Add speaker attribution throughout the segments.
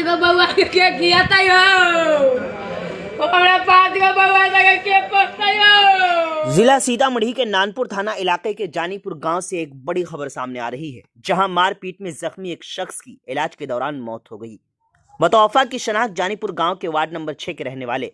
Speaker 1: गो बउआ के किया था यो हमरा 5 गो बउआ के पोसता यो।
Speaker 2: जिला सीतामढ़ी के नानपुर थाना इलाके के जानीपुर गांव से एक बड़ी खबर सामने आ रही है, जहां मारपीट में जख्मी एक शख्स की इलाज के दौरान मौत हो गई। मतौफा की शनाख्त जानीपुर गांव के वार्ड नंबर 6 के रहने वाले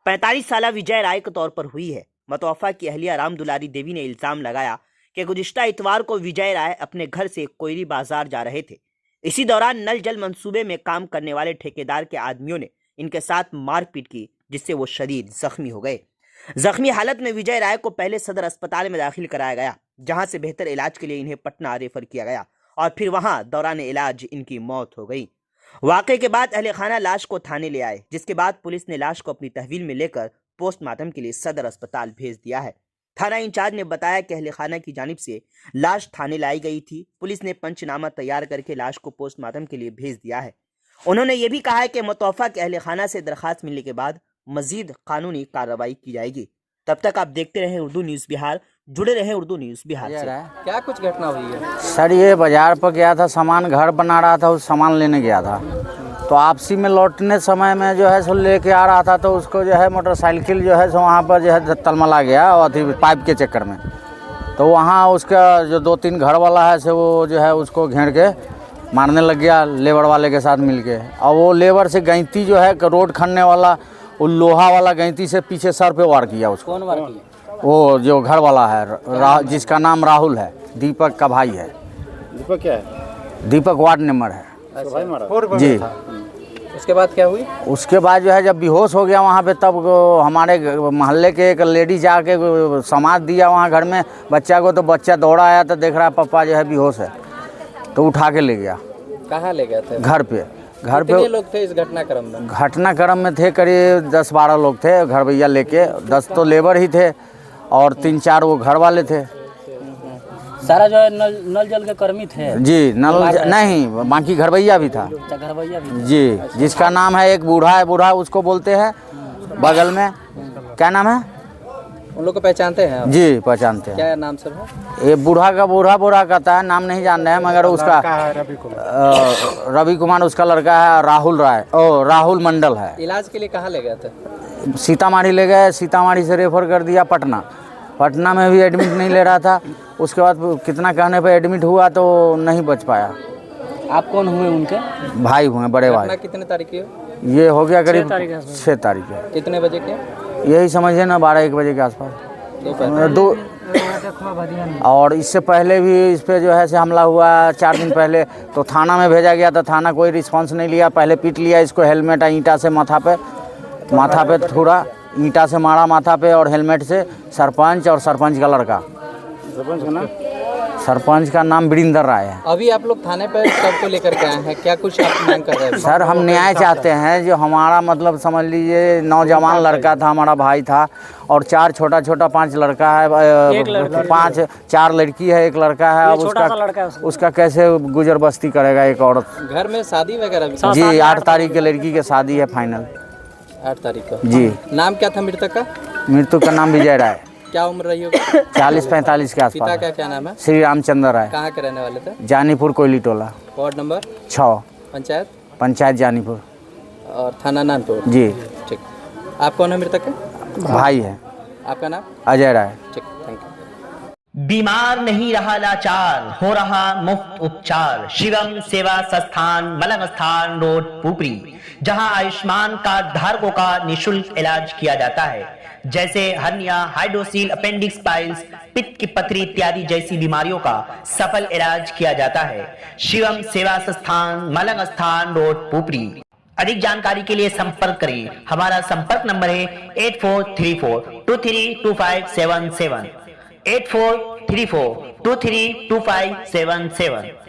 Speaker 2: 45 साला विजय राय के तौर पर हुई है। मतौफा की अहलिया राम दुलारी देवी ने इल्जाम लगाया कि गुज़िश्ता इतवार को विजय राय अपने घर से कोयरी बाजार जा रहे थे। इसी दौरान नल जल मंसूबे में काम करने वाले ठेकेदार के आदमियों ने इनके साथ मारपीट की, जिससे वो शदीद जख्मी हो गए। जख्मी हालत में विजय राय को पहले सदर अस्पताल में दाखिल कराया गया, जहां से बेहतर इलाज के लिए इन्हें पटना रेफर किया गया और फिर वहां दौरान इलाज इनकी मौत हो गई। वाकई के बाद अहले खाना लाश को थाने ले आए, जिसके बाद पुलिस ने लाश को अपनी तहवील में लेकर पोस्टमार्टम के लिए सदर अस्पताल भेज दिया है। थाना इंचार्ज ने बताया कि अहले खाना की जानिब से लाश थाने लाई गई थी। पुलिस ने पंचनामा तैयार करके लाश को पोस्टमार्टम के लिए भेज दिया है। उन्होंने ये भी कहा है कि मतौफा के अहले खाना से दरखास्त मिलने के बाद मजीद कानूनी कार्रवाई की जाएगी। तब तक आप देखते रहे उर्दू न्यूज़ बिहार, जुड़े रहे उर्दू न्यूज़ बिहार से।
Speaker 3: क्या कुछ घटना हुई है
Speaker 4: सर? ये बाजार पर गया था, सामान घर बना रहा था, उस सामान लेने गया था, तो आपसी में लौटने समय में जो है सो लेके आ रहा था, तो उसको जो है मोटरसाइकिल जो है सो वहाँ पर जो है तलमला गया और पाइप के चक्कर में। तो वहाँ उसका जो 2-3 घर वाला है सो वो जो है उसको घेर के मारने लग गया लेबर वाले के साथ मिलके। और वो लेबर से गैंती जो है रोड खनने वाला, वो लोहा वाला गैंती से पीछे सर पे वार किया उसको।
Speaker 3: कौन वार किया? वो
Speaker 4: जो घर वाला है जिसका नाम राहुल है, दीपक का भाई है।
Speaker 3: दीपक क्या है?
Speaker 4: दीपक वार्ड नंबर है।
Speaker 3: अच्छा। भाई मारा
Speaker 4: जी।
Speaker 3: उसके बाद क्या हुई?
Speaker 4: उसके बाद जो है जब बेहोश हो गया वहाँ पे, तब हमारे मोहल्ले के एक लेडी जाके समाज दिया वहाँ घर में बच्चा को, तो बच्चा दौड़ा आया तो देख रहा पापा जो है बेहोश है, तो उठा के ले गया।
Speaker 3: कहाँ ले गए थे?
Speaker 4: घर पे।
Speaker 3: कितने लोग थे इस घटनाक्रम में?
Speaker 4: घटनाक्रम में थे करीब 10-12 लोग थे, घर भैया लेके 10 तो लेबर ही थे और 3-4 वो घर वाले थे।
Speaker 3: सारा जो है नल जल के कर्मी थे?
Speaker 4: जी, नल नहीं, बाकी घर भैया भी था।
Speaker 3: घर भैया भी
Speaker 4: जी, जिसका नाम है एक बूढ़ा है, बूढ़ा उसको बोलते हैं बगल में, क्या नाम है?
Speaker 3: उन लोग को पहचानते हैं आप?
Speaker 4: जी पहचानते हैं।
Speaker 3: क्या नाम सब है?
Speaker 4: ये बूढ़ा का बूढ़ा कहता है, नाम नहीं जान रहे हैं, मगर उसका रवि कुमार उसका लड़का है, राहुल मंडल है।
Speaker 3: इलाज के लिए कहाँ ले गए थे?
Speaker 4: सीतामढ़ी ले गए, सीतामढ़ी से रेफर कर दिया पटना में भी एडमिट नहीं ले रहा था। उसके बाद कितना कहने पे एडमिट हुआ तो नहीं बच पाया।
Speaker 3: आप कौन हुए उनके?
Speaker 4: भाई हुए, बड़े भाई।
Speaker 3: कितने तारीख की?
Speaker 4: ये हो गया करीब 6 तारीख के।
Speaker 3: कितने बजे के?
Speaker 4: यही समझिए ना 12-1 बजे के आसपास। और इससे पहले भी इस पे जो है से हमला हुआ 4 दिन पहले, तो थाना में भेजा गया था, थाना कोई रिस्पांस नहीं लिया। पहले पीट लिया इसको, हेलमेट ईंटा से माथा पे थोड़ा ईंटा से मारा माथा पे और हेलमेट से। सरपंच और सरपंच का लड़का।
Speaker 3: सरपंच का नाम?
Speaker 4: सरपंच का नाम वीरेंद्र राय है।
Speaker 3: अभी आप लोग थाने पर सबको लेकर के आए हैं, क्या कुछ आप मांग कर रहे हैं?
Speaker 4: सर हम न्याय चाहते हैं। जो हमारा मतलब समझ लीजिए नौजवान लड़का था, हमारा भाई था, और 4 छोटा 5 लड़का है, 4 लड़की है, 1 लड़का है। अब उसका कैसे गुजर बस्ती करेगा एक औरत?
Speaker 3: घर में शादी वगैरह भी?
Speaker 4: जी, 8 तारीख के लड़की की शादी है फाइनल।
Speaker 3: 8 तारीख को?
Speaker 4: जी।
Speaker 3: नाम क्या था मृतक का?
Speaker 4: मृतक का नाम विजय राय।
Speaker 3: क्या उम्र रही होगी?
Speaker 4: 40-45 के आसपास।
Speaker 3: पिता का क्या नाम है?
Speaker 4: श्री रामचंद्र राय।
Speaker 3: कहाँ के रहने वाले थे?
Speaker 4: जानीपुर कोयली टोला,
Speaker 3: वार्ड नंबर
Speaker 4: 6,
Speaker 3: पंचायत
Speaker 4: जानीपुर
Speaker 3: और थाना नानपुर।
Speaker 4: जी।
Speaker 3: ठीक। आप कौन है मृतक के?
Speaker 4: भाई है।
Speaker 3: आपका नाम?
Speaker 4: अजय राय।
Speaker 3: ठीक, थैंक यू।
Speaker 2: बीमार नहीं रहा लाचार, हो रहा मुफ्त उपचार। शिवम सेवा संस्थान, मलंग स्थान रोड, पुपरी, जहां आयुष्मान कार्ड धारकों का निःशुल्क इलाज किया जाता है, जैसे हर्निया, हाइड्रोसील, अपेंडिक्स, पाइल्स, पित्त की पथरी इत्यादि जैसी बीमारियों का सफल इलाज किया जाता है। शिवम सेवा संस्थान, मलंग स्थान रोड, पुपरी। अधिक जानकारी के लिए संपर्क करें। हमारा संपर्क नंबर है 8434232577, 8434232577।